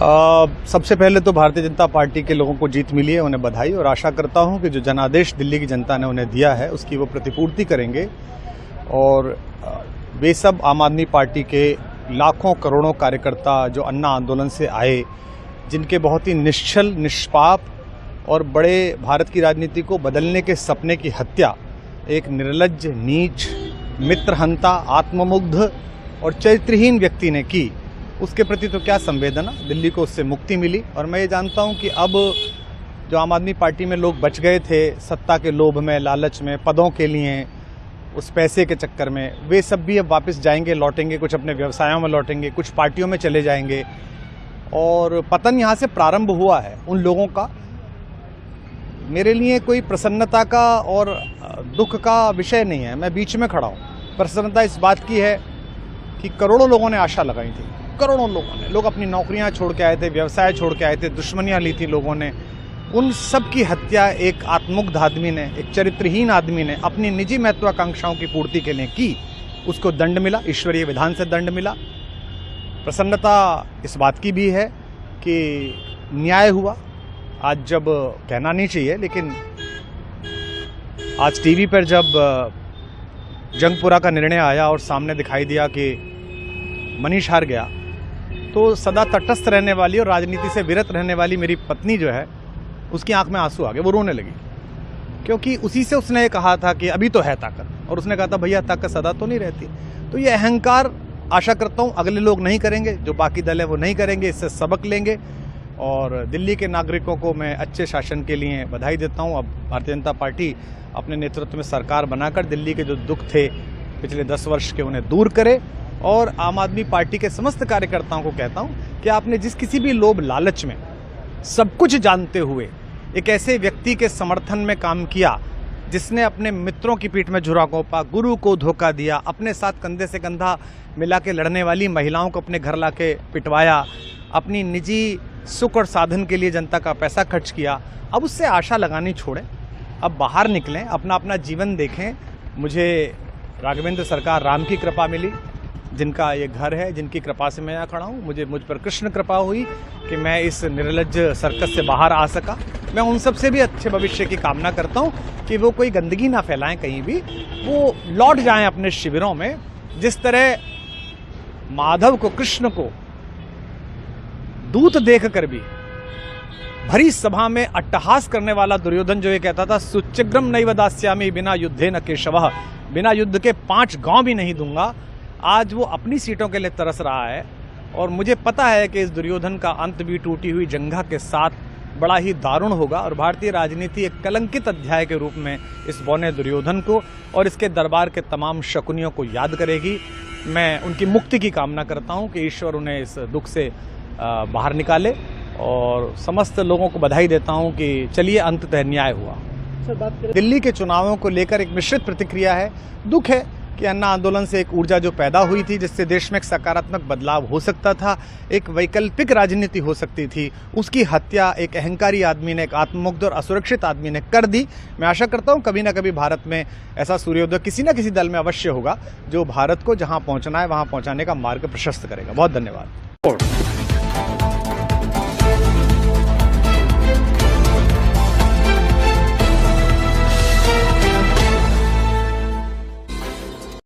सबसे पहले तो भारतीय जनता पार्टी के लोगों को जीत मिली है, उन्हें बधाई, और आशा करता हूं कि जो जनादेश दिल्ली की जनता ने उन्हें दिया है उसकी वो प्रतिपूर्ति करेंगे। और वे सब आम आदमी पार्टी के लाखों करोड़ों कार्यकर्ता जो अन्ना आंदोलन से आए, जिनके बहुत ही निश्चल, निष्पाप और बड़े भारत की राजनीति को बदलने के सपने की हत्या एक निर्लज्ज, नीच, मित्रहंता, आत्ममुग्ध और चरित्रहीन व्यक्ति ने की, उसके प्रति तो क्या संवेदना। दिल्ली को उससे मुक्ति मिली। और मैं ये जानता हूं कि अब जो आम आदमी पार्टी में लोग बच गए थे सत्ता के लोभ में, लालच में, पदों के लिए, उस पैसे के चक्कर में, वे सब भी अब वापस जाएंगे, लौटेंगे, कुछ अपने व्यवसायों में लौटेंगे, कुछ पार्टियों में चले जाएंगे। और पतन यहाँ से प्रारंभ हुआ है उन लोगों का। मेरे लिए कोई प्रसन्नता का और दुख का विषय नहीं है, मैं बीच में खड़ा हूँ। प्रसन्नता इस बात की है कि करोड़ों लोगों ने आशा लगाई थी, करोड़ों लोगों ने, लोग अपनी नौकरियां छोड़ के आए थे, व्यवसाय छोड़ के आए थे, दुश्मनियां ली थी लोगों ने, उन सब की हत्या एक आत्ममुग्ध आदमी ने, एक चरित्रहीन आदमी ने अपनी निजी महत्वाकांक्षाओं की पूर्ति के लिए की। उसको दंड मिला, ईश्वरीय विधान से दंड मिला। प्रसन्नता इस बात की भी है कि न्याय हुआ। आज जब कहना नहीं चाहिए, लेकिन आज टीवी पर जब जंगपुरा का निर्णय आया और सामने दिखाई दिया कि मनीष हार गया, तो सदा तटस्थ रहने वाली और राजनीति से विरत रहने वाली मेरी पत्नी जो है, उसकी आंख में आंसू आ गए, वो रोने लगी। क्योंकि उसी से उसने ये कहा था कि अभी तो है ताकत, और उसने कहा था भैया ताकत सदा तो नहीं रहती। तो ये अहंकार आशा करता हूँ अगले लोग नहीं करेंगे, जो बाकी दल है वो नहीं करेंगे, इससे सबक लेंगे। और दिल्ली के नागरिकों को मैं अच्छे शासन के लिए बधाई देता हूँ। अब भारतीय जनता पार्टी अपने नेतृत्व में सरकार बनाकर दिल्ली के जो दुख थे पिछले 10 वर्ष के, उन्हें दूर करे। और आम आदमी पार्टी के समस्त कार्यकर्ताओं को कहता हूं कि आपने जिस किसी भी लोभ लालच में, सब कुछ जानते हुए एक ऐसे व्यक्ति के समर्थन में काम किया जिसने अपने मित्रों की पीठ में झुरा घोंपा, गुरु को धोखा दिया, अपने साथ कंधे से कंधा मिला के लड़ने वाली महिलाओं को अपने घर लाके पिटवाया, अपनी निजी सुख और साधन के लिए जनता का पैसा खर्च किया, अब उससे आशा लगानी छोड़ें, अब बाहर निकलें, अपना अपना जीवन देखें। मुझे राघवेंद्र सरकार राम की कृपा मिली, जिनका ये घर है, जिनकी कृपा से मैं यहाँ खड़ा हूँ। मुझ पर कृष्ण कृपा हुई कि मैं इस निर्लज्ज सर्कस से बाहर आ सका। मैं उन सब से भी अच्छे भविष्य की कामना करता हूँ कि वो कोई गंदगी ना फैलाएं कहीं भी, वो लौट जाएं अपने शिविरों में। जिस तरह माधव को, कृष्ण को दूत देख कर भी भरी सभा में अट्टहास करने वाला दुर्योधन जो ये कहता था सुचिग्रम नैव दास्यामि बिना युद्धे न केशवः, बिना युद्ध के 5 गांव भी नहीं दूंगा, आज वो अपनी सीटों के लिए तरस रहा है। और मुझे पता है कि इस दुर्योधन का अंत भी टूटी हुई जंघा के साथ बड़ा ही दारुण होगा, और भारतीय राजनीति एक कलंकित अध्याय के रूप में इस बौने दुर्योधन को और इसके दरबार के तमाम शकुनियों को याद करेगी। मैं उनकी मुक्ति की कामना करता हूं कि ईश्वर उन्हें इस दुख से बाहर निकाले, और समस्त लोगों को बधाई देता हूं कि चलिए अंततः न्याय हुआ। दिल्ली के चुनावों को लेकर एक मिश्रित प्रतिक्रिया है। दुख है कि अन्ना आंदोलन से एक ऊर्जा जो पैदा हुई थी, जिससे देश में एक सकारात्मक बदलाव हो सकता था, एक वैकल्पिक राजनीति हो सकती थी, उसकी हत्या एक अहंकारी आदमी ने, एक आत्ममुग्ध और असुरक्षित आदमी ने कर दी। मैं आशा करता हूं कभी ना कभी भारत में ऐसा सूर्योदय किसी न किसी दल में अवश्य होगा, जो भारत को जहां पहुंचना है वहां पहुंचाने का मार्ग प्रशस्त करेगा। बहुत धन्यवाद।